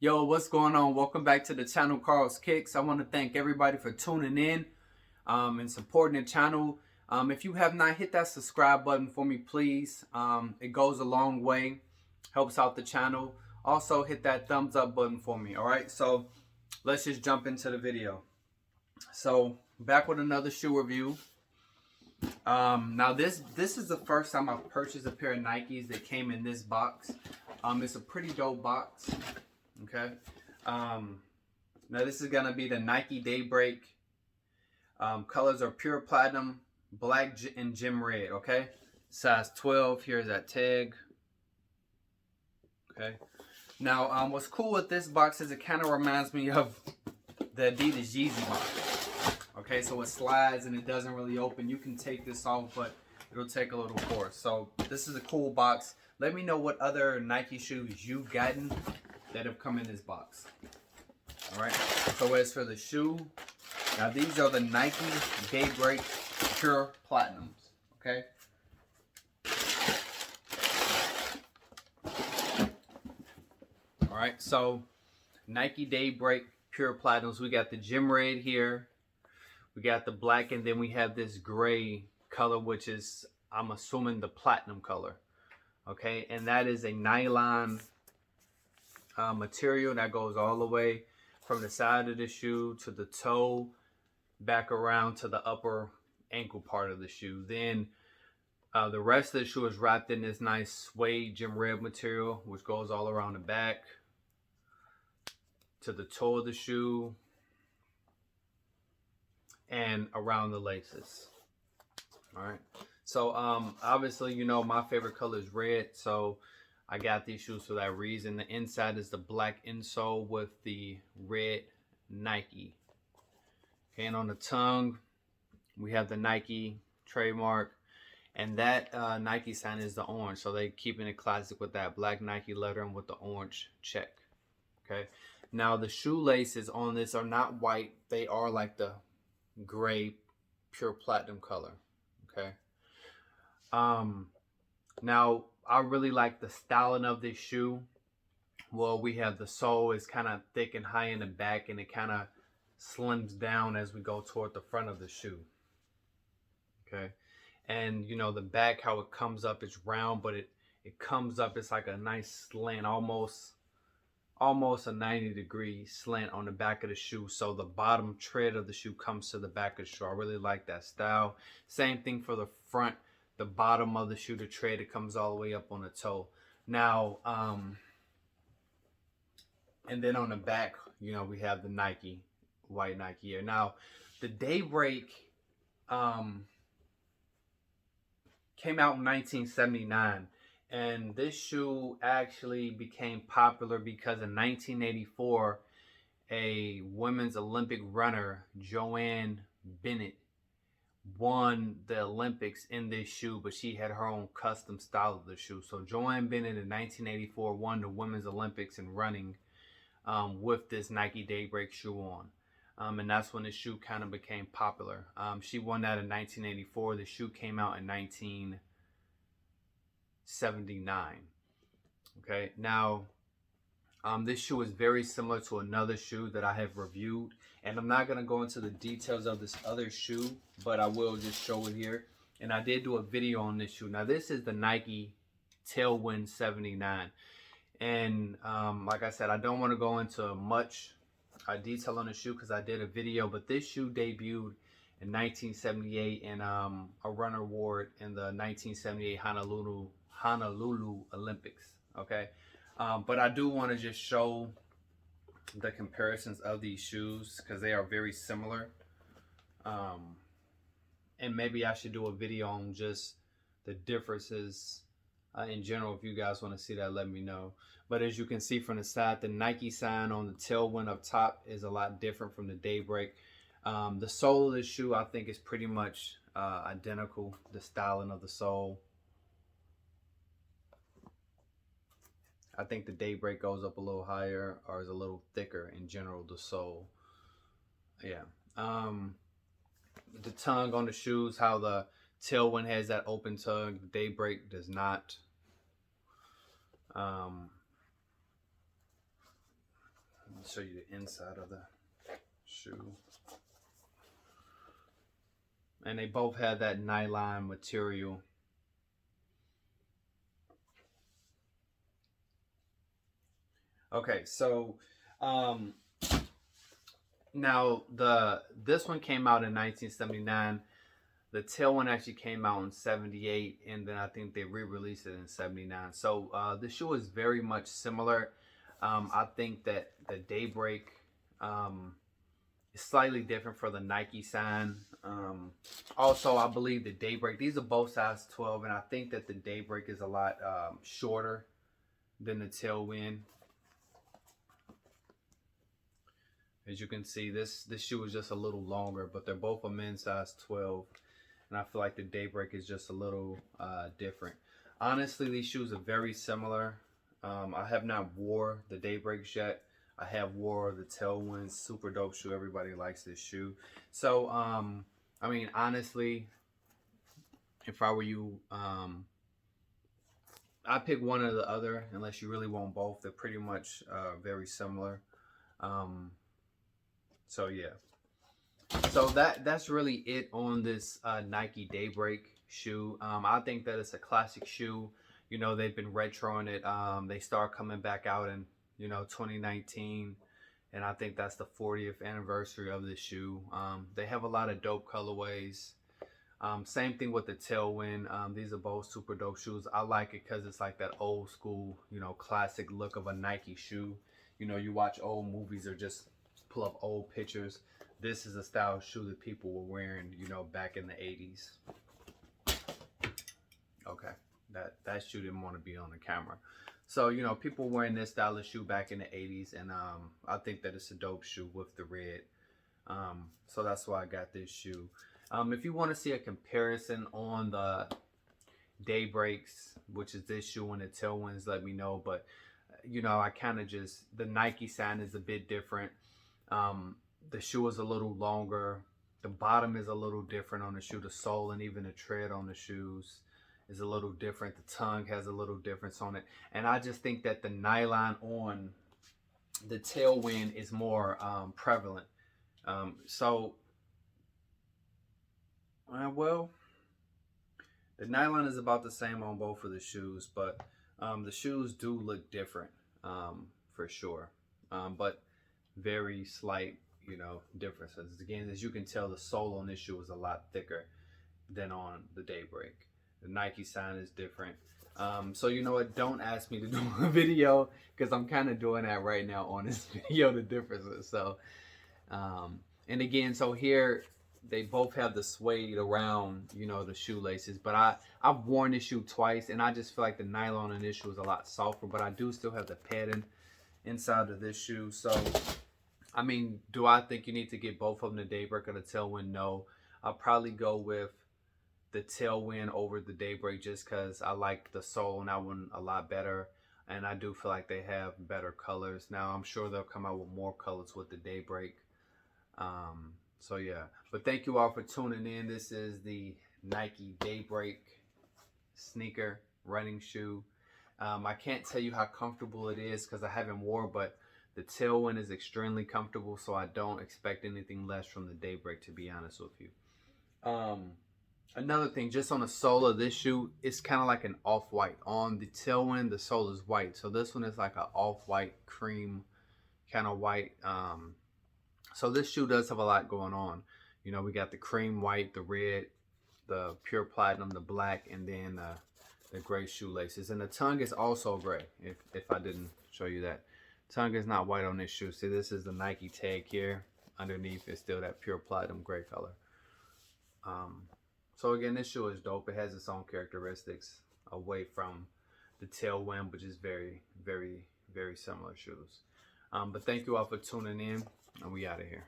Yo, what's going on? Welcome back to the channel, Carl's Kicks. I want to thank everybody for tuning in and supporting the channel. If you have not, hit that subscribe button for me, please. It goes a long way, helps out the channel. Also, hit that thumbs up button for me, all right? So, let's just jump into the video. So, back with another shoe review. Now, this is the first time I've purchased a pair of Nikes that came in this box. It's a pretty dope box. Okay, now this is gonna be the Nike Daybreak. Colors are pure platinum, black and gem red. Okay, size 12. Here's that tag. Okay, now what's cool with this box is it kind of reminds me of the Adidas Yeezy box. Okay, so it slides and it doesn't really open. You can take this off, but it'll take a little force. So this is a cool box. Let me know what other Nike shoes you've gotten that have come in this box. All right, so as for the shoe, now these are the Nike Daybreak Pure Platinums, okay? All right, so Nike Daybreak Pure Platinums, we got the gem red here, we got the black, and then we have this gray color, which is, I'm assuming, the platinum color, okay? And that is a nylon material that goes all the way from the side of the shoe to the toe, back around to the upper ankle part of the shoe. Then the rest of the shoe is wrapped in this nice suede gem red material, which goes all around the back to the toe of the shoe and around the laces. All right, so obviously, you know, my favorite color is red, so I got these shoes for that reason. The inside is the black insole with the red Nike. Okay, and on the tongue, we have the Nike trademark. And that Nike sign is the orange. So they keeping it classic with that black Nike lettering with the orange check. Okay. Now the shoelaces on this are not white. They are like the gray, pure platinum color. Okay. Now, I really like the styling of this shoe. Well, we have the sole is kind of thick and high in the back, and it kind of slims down as we go toward the front of the shoe. Okay, and you know the back, how it comes up, it's round, but it comes up, it's like a nice slant, almost a 90-degree slant on the back of the shoe. So the bottom tread of the shoe comes to the back of the shoe. I really like that style. Same thing for the front. The bottom of the shoe, the tread, it comes all the way up on the toe. Now, and then on the back, you know, we have the Nike, white Nike here. Now, the Daybreak came out in 1979. And this shoe actually became popular because in 1984, a women's Olympic runner, Joanne Bennett, won the Olympics in this shoe, but she had her own custom style of the shoe. So Joanne Bennett in 1984 won the women's Olympics in running with this Nike Daybreak shoe on. And that's when the shoe kind of became popular. She won that in 1984. The shoe came out in 1979. Okay, now this shoe is very similar to another shoe that I have reviewed, and I'm not going to go into the details of this other shoe, but I will just show it here. And I did do a video on this shoe. Now this is the Nike Tailwind 79, and like I said, I don't want to go into much detail on the shoe because I did a video, but this shoe debuted in 1978 and a runner wore it in the 1978 Honolulu Olympics. Okay, but I do want to just show the comparisons of these shoes because they are very similar. And maybe I should do a video on just the differences in general. If you guys want to see that, let me know. But as you can see from the side, the Nike sign on the Tailwind up top is a lot different from the Daybreak. The sole of the shoe, I think, is pretty much identical. The styling of the sole. I think the Daybreak goes up a little higher or is a little thicker in general, the sole. Yeah. The tongue on the shoes, how the Tailwind has that open tongue, the Daybreak does not. I'll show you the inside of the shoe. And they both have that nylon material. Okay, so now this one came out in 1979. The tail one actually came out in 78, and then I think they re-released it in 79. So the shoe is very much similar. I think that the Daybreak is slightly different for the Nike sign. Also, I believe the Daybreak, these are both size 12, and I think that the Daybreak is a lot shorter than the Tailwind. As you can see, this shoe is just a little longer, but they're both a men's size 12. And I feel like the Daybreak is just a little different. Honestly, these shoes are very similar. I have not wore the Daybreaks yet. I have wore the Tailwind. Super dope shoe. Everybody likes this shoe. So, I mean, honestly, if I were you, I'd pick one or the other unless you really want both. They're pretty much very similar. So yeah, so that's really it on this Nike Daybreak shoe. I think that it's a classic shoe. You know, they've been retroing it. They start coming back out in 2019, and I think that's the 40th anniversary of this shoe. They have a lot of dope colorways. Same thing with the Tailwind. These are both super dope shoes. I like it because it's like that old school, classic look of a Nike shoe. You watch old movies or just pull up old pictures. This is a style of shoe that people were wearing, back in the 80s. Okay, that shoe didn't want to be on the camera. So, people wearing this style of shoe back in the 80s, and I think that it's a dope shoe with the red. So that's why I got this shoe. If you want to see a comparison on the Daybreaks, which is this shoe and the Tailwinds, let me know. But, I kind of just, the Nike sign is a bit different. The shoe is a little longer. The bottom is a little different on the shoe. The sole and even the tread on the shoes is a little different. The tongue has a little difference on it. And I just think that the nylon on the Tailwind is more prevalent. Well, the nylon is about the same on both of the shoes, but the shoes do look different for sure. But very slight, differences. Again, as you can tell, the sole on this shoe is a lot thicker than on the Daybreak. The Nike sign is different. So you know what? Don't ask me to do a video because I'm kind of doing that right now on this video, the differences. So, and again, so here they both have the suede around, the shoelaces. But I've worn this shoe twice, and I just feel like the nylon in this shoe is a lot softer. But I do still have the padding inside of this shoe. So, I mean, do I think you need to get both of them, the Daybreak or the Tailwind? No. I'll probably go with the Tailwind over the Daybreak just because I like the sole on that one a lot better. And I do feel like they have better colors. Now, I'm sure they'll come out with more colors with the Daybreak. So, yeah. But thank you all for tuning in. This is the Nike Daybreak sneaker running shoe. I can't tell you how comfortable it is because I haven't worn, but the Tailwind is extremely comfortable, so I don't expect anything less from the Daybreak, to be honest with you. Another thing, just on the sole of this shoe, it's kind of like an off-white. On the Tailwind, the sole is white, so this one is like an off-white, cream kind of white. So this shoe does have a lot going on. We got the cream white, the red, the pure platinum, the black, and then the gray shoelaces. And the tongue is also gray, if I didn't show you that. Tongue is not white on this shoe. See, this is the Nike tag here. Underneath is still that pure platinum gray color. So again, this shoe is dope. It has its own characteristics away from the Tailwind, which is very, very, very similar shoes. But thank you all for tuning in, and we out of here.